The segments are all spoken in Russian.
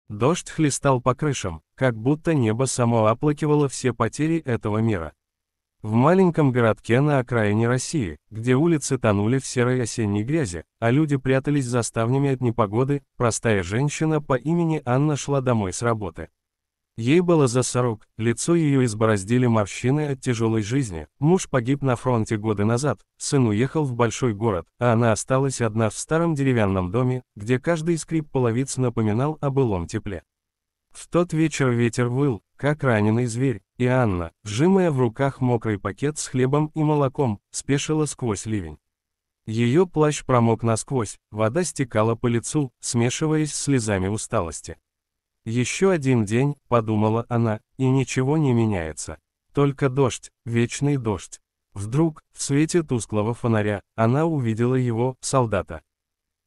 Дождь хлестал по крышам, как будто небо само оплакивало все потери этого мира. В маленьком городке на окраине России, где улицы тонули в серой осенней грязи, а люди прятались за ставнями от непогоды, простая женщина по имени Анна шла домой с работы. Ей было за 40, лицо ее избороздили морщины от тяжелой жизни, муж погиб на фронте годы назад, сын уехал в большой город, а она осталась одна в старом деревянном доме, где каждый скрип половиц напоминал о былом тепле. В тот вечер ветер выл, как раненый зверь, и Анна, сжимая в руках мокрый пакет с хлебом и молоком, спешила сквозь ливень. Ее плащ промок насквозь, вода стекала по лицу, смешиваясь с слезами усталости. «Еще один день», — подумала она, — «и ничего не меняется. Только дождь, вечный дождь». Вдруг, в свете тусклого фонаря, она увидела его, солдата.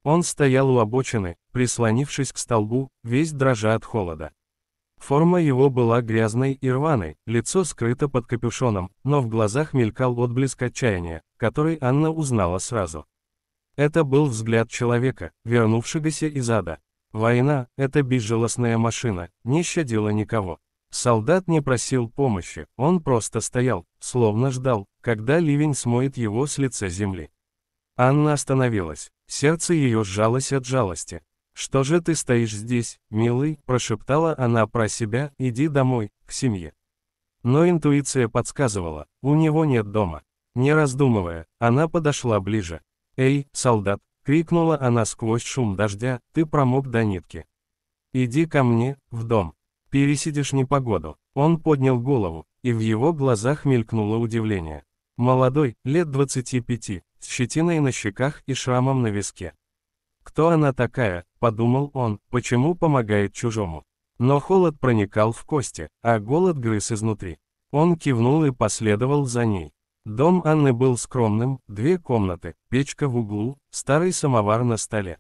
Он стоял у обочины, прислонившись к столбу, весь дрожа от холода. Форма его была грязной и рваной, лицо скрыто под капюшоном, но в глазах мелькал отблеск отчаяния, который Анна узнала сразу. Это был взгляд человека, вернувшегося из ада. Война, эта безжалостная машина, не щадила никого. Солдат не просил помощи, он просто стоял, словно ждал, когда ливень смоет его с лица земли. Анна остановилась, сердце ее сжалось от жалости. «Что же ты стоишь здесь, милый?» – прошептала она про себя, «иди домой, к семье». Но интуиция подсказывала, у него нет дома. Не раздумывая, она подошла ближе. «Эй, солдат!» — крикнула она сквозь шум дождя, «ты промок до нитки. Иди ко мне, в дом. Пересидишь непогоду». Он поднял голову, и в его глазах мелькнуло удивление. Молодой, лет 25, с щетиной на щеках и шрамом на виске. «Кто она такая?» — подумал он, «почему помогает чужому?» Но холод проникал в кости, а голод грыз изнутри. Он кивнул и последовал за ней. Дом Анны был скромным, 2 комнаты, печка в углу, старый самовар на столе.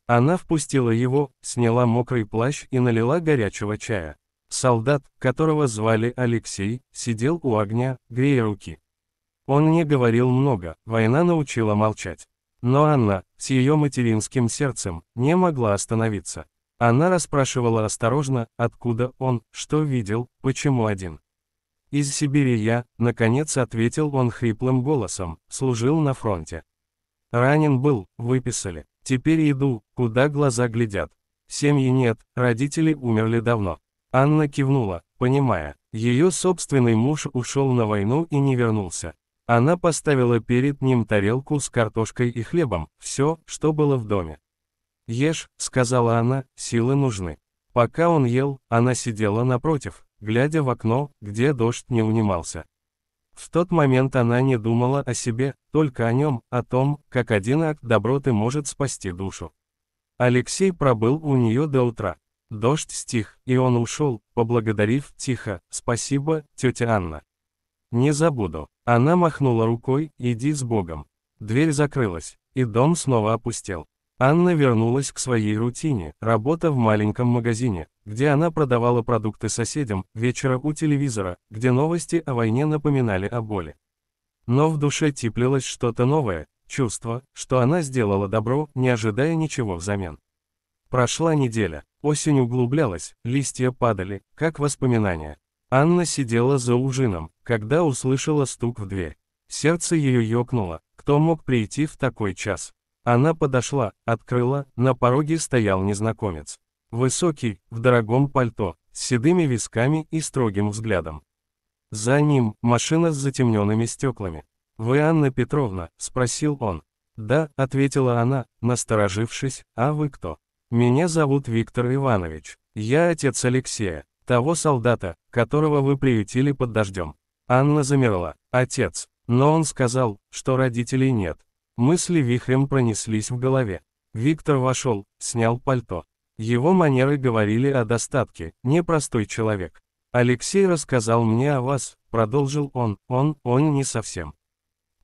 Она впустила его, сняла мокрый плащ и налила горячего чая. Солдат, которого звали Алексей, сидел у огня, грея руки. Он не говорил много, война научила молчать. Но Анна, с ее материнским сердцем, не могла остановиться. Она расспрашивала осторожно, откуда он, что видел, почему один. «Из Сибири я», — наконец ответил он хриплым голосом, — «служил на фронте. Ранен был, выписали. Теперь иду, куда глаза глядят. Семьи нет, родители умерли давно». Анна кивнула, понимая, ее собственный муж ушел на войну и не вернулся. Она поставила перед ним тарелку с картошкой и хлебом, все, что было в доме. «Ешь», — сказала она, — «силы нужны». Пока он ел, она сидела напротив, глядя в окно, где дождь не унимался. В тот момент она не думала о себе, только о нем, о том, как один акт доброты может спасти душу. Алексей пробыл у нее до утра. Дождь стих, и он ушел, поблагодарив тихо: «Спасибо, тетя Анна. Не забуду». Она махнула рукой: «Иди с Богом». Дверь закрылась, и дом снова опустел. Анна вернулась к своей рутине, работа в маленьком магазине, где она продавала продукты соседям, вечера у телевизора, где новости о войне напоминали о боли. Но в душе теплилось что-то новое, чувство, что она сделала добро, не ожидая ничего взамен. Прошла неделя, осень углублялась, листья падали, как воспоминания. Анна сидела за ужином, когда услышала стук в дверь. Сердце ее ёкнуло, кто мог прийти в такой час? Она подошла, открыла, на пороге стоял незнакомец. Высокий, в дорогом пальто, с седыми висками и строгим взглядом. За ним машина с затемненными стеклами. «Вы Анна Петровна?» – спросил он. «Да», – ответила она, насторожившись, – «а вы кто?» «Меня зовут Виктор Иванович. Я отец Алексея, того солдата, которого вы приютили под дождем». Анна замерла. «Отец». Но он сказал, что родителей нет. Мысли вихрем пронеслись в голове. Виктор вошел, снял пальто. Его манеры говорили о достатке, непростой человек. «Алексей рассказал мне о вас», — продолжил он не совсем.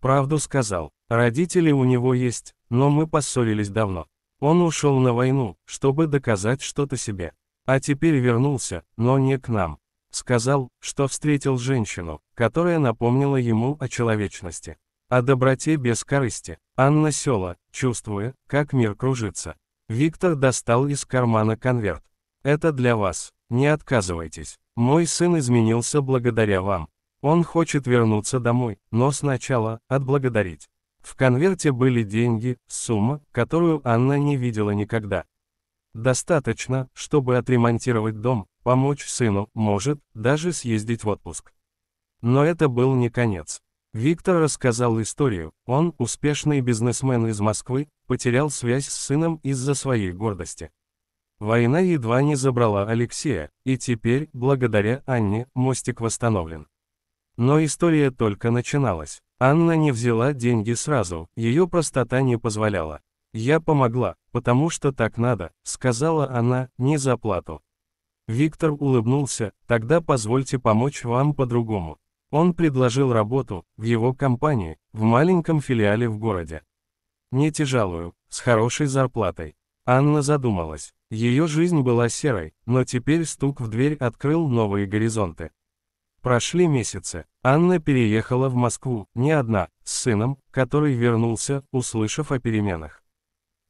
«Правду сказал. Родители у него есть, но мы поссорились давно. Он ушел на войну, чтобы доказать что-то себе. А теперь вернулся, но не к нам. Сказал, что встретил женщину, которая напомнила ему о человечности. О доброте без корысти». Анна села, чувствуя, как мир кружится. Виктор достал из кармана конверт. Это для вас. Не отказывайтесь. Мой сын изменился благодаря вам. Он хочет вернуться домой, но сначала отблагодарить. В конверте были деньги, сумма, которую Анна не видела никогда. Достаточно, чтобы отремонтировать дом, помочь сыну, может, даже съездить в отпуск. Но это был не конец. Виктор рассказал историю. Он, успешный бизнесмен из Москвы, потерял связь с сыном из-за своей гордости. Война едва не забрала Алексея, и теперь, благодаря Анне, мостик восстановлен. Но история только начиналась. Анна не взяла деньги сразу, ее простота не позволяла. «Я помогла, потому что так надо», — сказала она, — «не за плату». Виктор улыбнулся: «Тогда позвольте помочь вам по-другому». Он предложил работу в его компании, в маленьком филиале в городе. Не тяжелую, с хорошей зарплатой. Анна задумалась. Ее жизнь была серой, но теперь стук в дверь открыл новые горизонты. Прошли месяцы. Анна переехала в Москву, не одна, с сыном, который вернулся, услышав о переменах.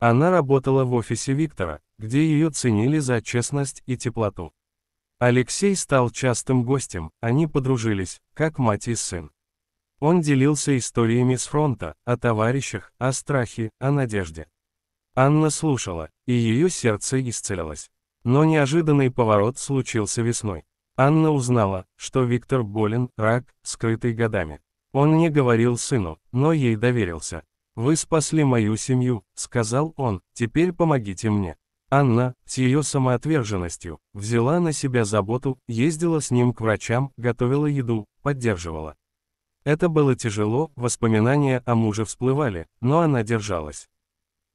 Она работала в офисе Виктора, где ее ценили за честность и теплоту. Алексей стал частым гостем, они подружились, как мать и сын. Он делился историями с фронта, о товарищах, о страхе, о надежде. Анна слушала, и ее сердце исцелилось. Но неожиданный поворот случился весной. Анна узнала, что Виктор болен, рак, скрытый годами. Он не говорил сыну, но ей доверился. «Вы спасли мою семью», — сказал он, — «теперь помогите мне». Анна, с ее самоотверженностью, взяла на себя заботу, ездила с ним к врачам, готовила еду, поддерживала. Это было тяжело, воспоминания о муже всплывали, но она держалась.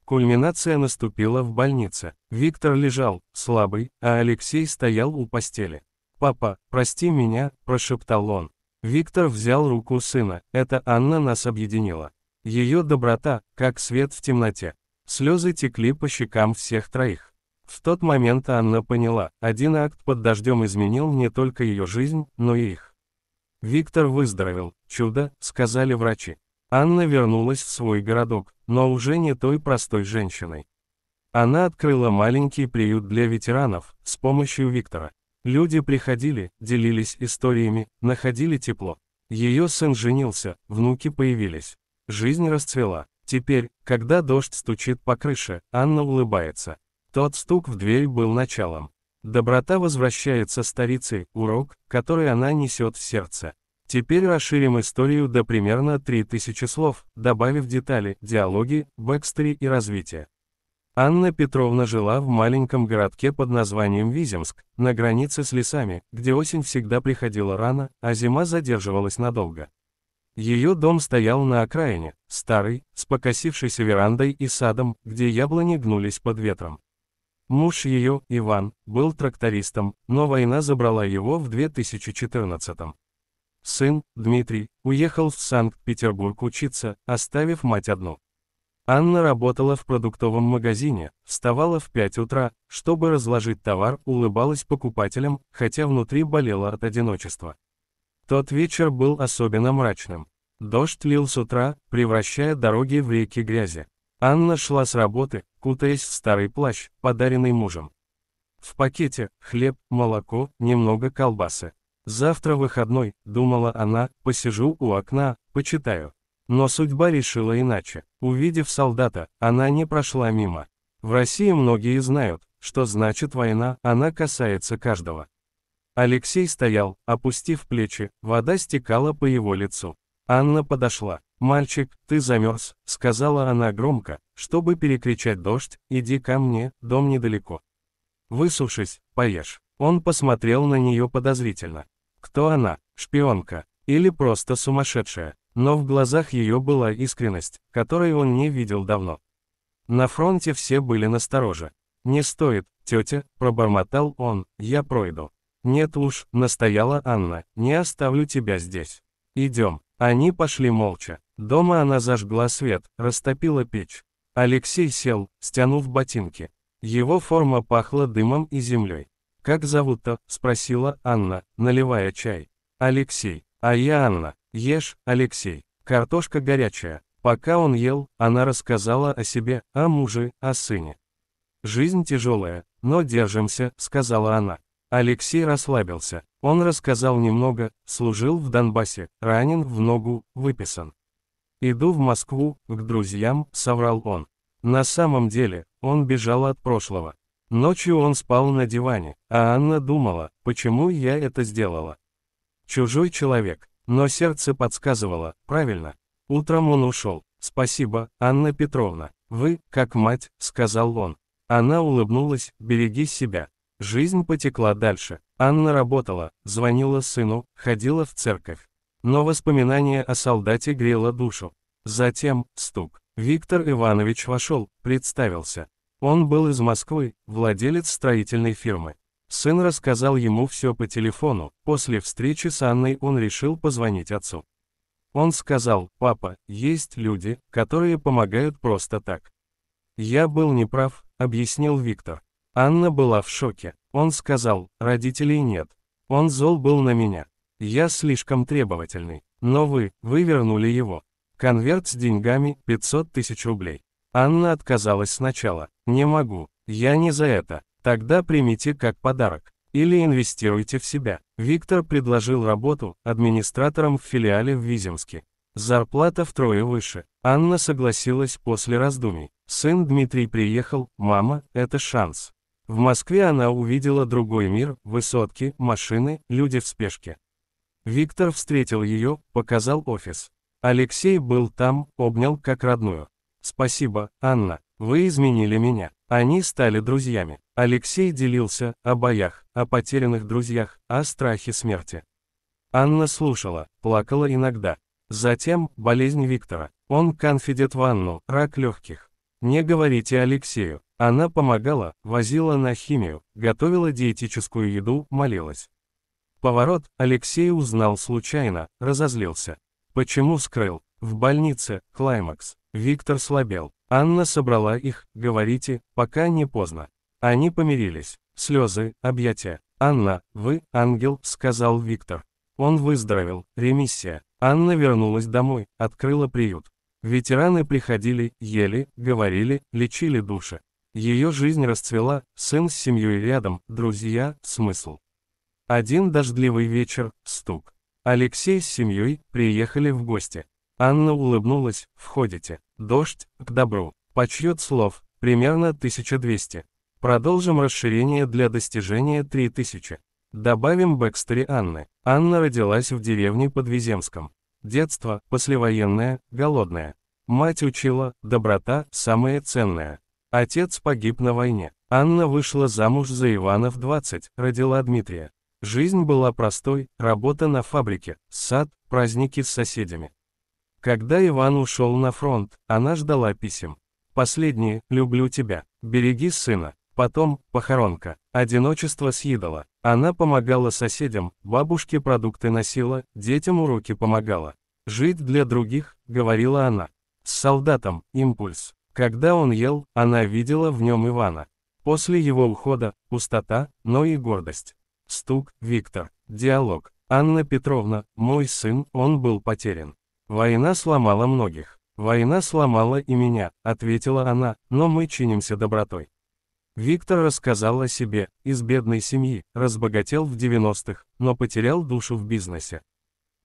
Кульминация наступила в больнице. Виктор лежал, слабый, а Алексей стоял у постели. «Папа, прости меня», – прошептал он. Виктор взял руку сына, это Анна нас объединила. Ее доброта, как свет в темноте. Слезы текли по щекам всех троих. В тот момент Анна поняла, один акт под дождем изменил не только ее жизнь, но и их. Виктор выздоровел, чудо, сказали врачи. Анна вернулась в свой городок, но уже не той простой женщиной. Она открыла маленький приют для ветеранов, с помощью Виктора. Люди приходили, делились историями, находили тепло. Ее сын женился, внуки появились. Жизнь расцвела. Теперь, когда дождь стучит по крыше, Анна улыбается. Тот стук в дверь был началом. Доброта возвращается старицей, урок, который она несет в сердце. Теперь расширим историю до примерно 3000 слов, добавив детали, диалоги, бэкстори и развитие. Анна Петровна жила в маленьком городке под названием Виземск, на границе с лесами, где осень всегда приходила рано, а зима задерживалась надолго. Ее дом стоял на окраине, старый, с покосившейся верандой и садом, где яблони гнулись под ветром. Муж ее, Иван, был трактористом, но война забрала его в 2014-м. Сын, Дмитрий, уехал в Санкт-Петербург учиться, оставив мать одну. Анна работала в продуктовом магазине, вставала в 5 утра, чтобы разложить товар, улыбалась покупателям, хотя внутри болела от одиночества. Тот вечер был особенно мрачным. Дождь лил с утра, превращая дороги в реки грязи. Анна шла с работы, кутаясь в старый плащ, подаренный мужем. В пакете хлеб, молоко, немного колбасы. «Завтра выходной», — думала она, — «посижу у окна, почитаю». Но судьба решила иначе. Увидев солдата, она не прошла мимо. В России многие знают, что значит война, она касается каждого. Алексей стоял, опустив плечи, вода стекала по его лицу. Анна подошла. «Мальчик, ты замерз», — сказала она громко, чтобы перекричать дождь, «иди ко мне, дом недалеко. Высушись, поешь». Он посмотрел на нее подозрительно. Кто она, шпионка, или просто сумасшедшая? Но в глазах ее была искренность, которой он не видел давно. На фронте все были настороже. «Не стоит, тетя», — пробормотал он, — «я пройду». «Нет уж», — настояла Анна, — «не оставлю тебя здесь. Идем». Они пошли молча. Дома она зажгла свет, растопила печь. Алексей сел, стянув ботинки. Его форма пахла дымом и землей. «Как зовут-то?» — спросила Анна, наливая чай. «Алексей. А я Анна. Ешь, Алексей. Картошка горячая». Пока он ел, она рассказала о себе, о муже, о сыне. Жизнь тяжелая, но держимся», — сказала она. Алексей расслабился. Он рассказал немного, служил в Донбассе, ранен в ногу, выписан. «Иду в Москву, к друзьям», — соврал он. На самом деле, он бежал от прошлого. Ночью он спал на диване, а Анна думала, почему я это сделала. Чужой человек, но сердце подсказывало, правильно. Утром он ушел. «Спасибо, Анна Петровна, вы, как мать», — сказал он. Она улыбнулась, «береги себя». Жизнь потекла дальше. Анна работала, звонила сыну, ходила в церковь. Но воспоминание о солдате грело душу. Затем, стук. Виктор Иванович вошел, представился. Он был из Москвы, владелец строительной фирмы. Сын рассказал ему все по телефону. После встречи с Анной он решил позвонить отцу. Он сказал: «Папа, есть люди, которые помогают просто так». «Я был неправ», — объяснил Виктор. Анна была в шоке. Он сказал: «Родителей нет. Он зол был на меня. Я слишком требовательный. Но вы вернули его. Конверт с деньгами, 500 тысяч рублей». Анна отказалась сначала. «Не могу. Я не за это. Тогда примите как подарок. Или инвестируйте в себя». Виктор предложил работу администратором в филиале в Виземске. Зарплата втрое выше. Анна согласилась после раздумий. Сын Дмитрий приехал: «Мама, это шанс». В Москве она увидела другой мир, высотки, машины, люди в спешке. Виктор встретил ее, показал офис. Алексей был там, обнял как родную. «Спасибо, Анна, вы изменили меня». Они стали друзьями. Алексей делился о боях, о потерянных друзьях, о страхе смерти. Анна слушала, плакала иногда. Затем болезнь Виктора. Он конфидент в Анну, рак легких. Не говорите Алексею. Она помогала, возила на химию, готовила диетическую еду, молилась. Поворот Алексей узнал случайно, разозлился. Почему скрыл? В больнице, клаймакс. Виктор слабел. Анна собрала их: «Говорите, пока не поздно». Они помирились. Слезы, объятия. «Анна, вы ангел», — сказал Виктор. Он выздоровел, ремиссия. Анна вернулась домой, открыла приют. Ветераны приходили, ели, говорили, лечили души. Ее жизнь расцвела, сын с семьей рядом, друзья, смысл. Один дождливый вечер, стук. Алексей с семьей приехали в гости. Анна улыбнулась: «Входите. Дождь, к добру. Подсчет слов, примерно 1200. Продолжим расширение для достижения 3000. Добавим бэкстори Анны. Анна родилась в деревне под Виземском. Детство, послевоенное, голодное. Мать учила: доброта – самое ценное. Отец погиб на войне. Анна вышла замуж за Ивана в 20, родила Дмитрия. Жизнь была простой, работа на фабрике, сад, праздники с соседями. Когда Иван ушел на фронт, она ждала писем. Последние: «Люблю тебя, береги сына». Потом похоронка, одиночество съедало. Она помогала соседям, бабушке продукты носила, детям уроки помогала. «Жить для других», — говорила она. С солдатом импульс. Когда он ел, она видела в нем Ивана. После его ухода пустота, но и гордость. Стук. Виктор. Диалог. «Анна Петровна, мой сын, он был потерян. Война сломала многих. Война сломала и меня», — ответила она, «но мы чинимся добротой». Виктор рассказал о себе: из бедной семьи, разбогател в 90-х, но потерял душу в бизнесе.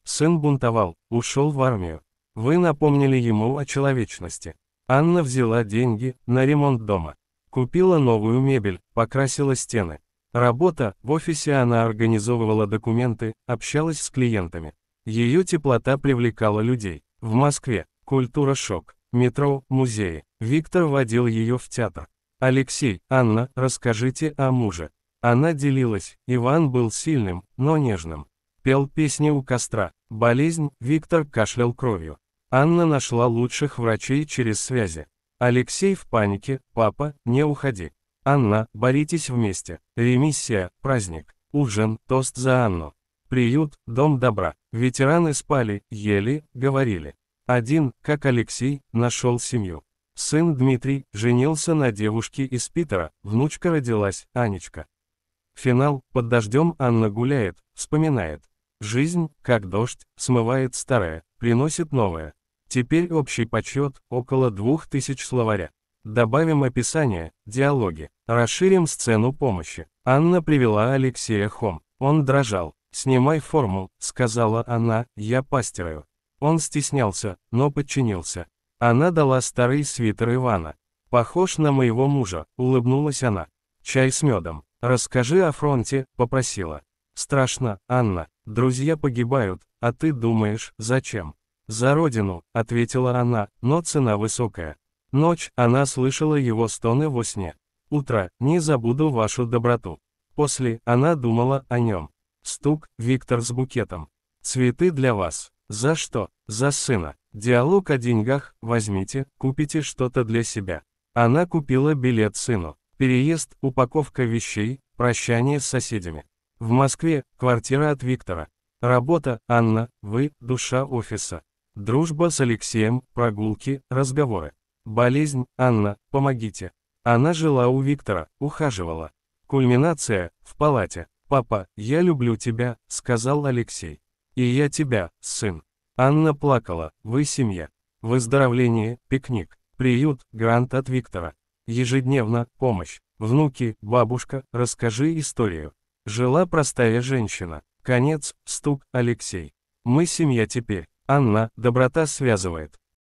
Сын бунтовал, ушел в армию. Вы напомнили ему о человечности. Анна взяла деньги на ремонт дома. Купила новую мебель, покрасила стены. Работа, в офисе она организовывала документы, общалась с клиентами. Ее теплота привлекала людей. В Москве культура-шок, метро, музеи. Виктор водил ее в театр. «Алексей, Анна, расскажите о муже». Она делилась: Иван был сильным, но нежным. Пел песни у костра. Болезнь, Виктор кашлял кровью. Анна нашла лучших врачей через связи. Алексей в панике: «Папа, не уходи». Анна: «Боритесь вместе». Ремиссия, праздник, ужин, тост за Анну. Приют, дом добра. Ветераны спали, ели, говорили. Один, как Алексей, нашел семью. Сын Дмитрий женился на девушке из Питера, внучка родилась, Анечка. Финал: под дождем Анна гуляет, вспоминает. Жизнь, как дождь, смывает старое, приносит новое. Теперь общий подсчет около 2000 словаря. Добавим описание, диалоги. Расширим сцену помощи. Анна привела Алексея Хом. Он дрожал. «Снимай форму», — сказала она, — «я постираю». Он стеснялся, но подчинился. Она дала старый свитер Ивана. «Похож на моего мужа», — улыбнулась она. «Чай с медом. Расскажи о фронте», — попросила. «Страшно, Анна. Друзья погибают, а ты думаешь, зачем?» «За родину», — ответила она, — «но цена высокая». Ночь, она слышала его стоны во сне. Утро, не забуду вашу доброту. После, она думала о нем. Стук, Виктор с букетом. Цветы для вас. За что? За сына. Диалог о деньгах, возьмите, купите что-то для себя. Она купила билет сыну. Переезд, упаковка вещей, прощание с соседями. В Москве, квартира от Виктора. Работа, Анна, вы, душа офиса. Дружба с Алексеем, прогулки, разговоры. Болезнь, Анна, помогите. Она жила у Виктора, ухаживала. Кульминация, в палате. «Папа, я люблю тебя», — сказал Алексей. «И я тебя, сын». Анна плакала, вы семья. Выздоровление, пикник, приют, грант от Виктора. Ежедневно, помощь. Внуки, бабушка, расскажи историю. Жила простая женщина. Конец, стук, Алексей. Мы семья теперь. Анна, доброта связывает.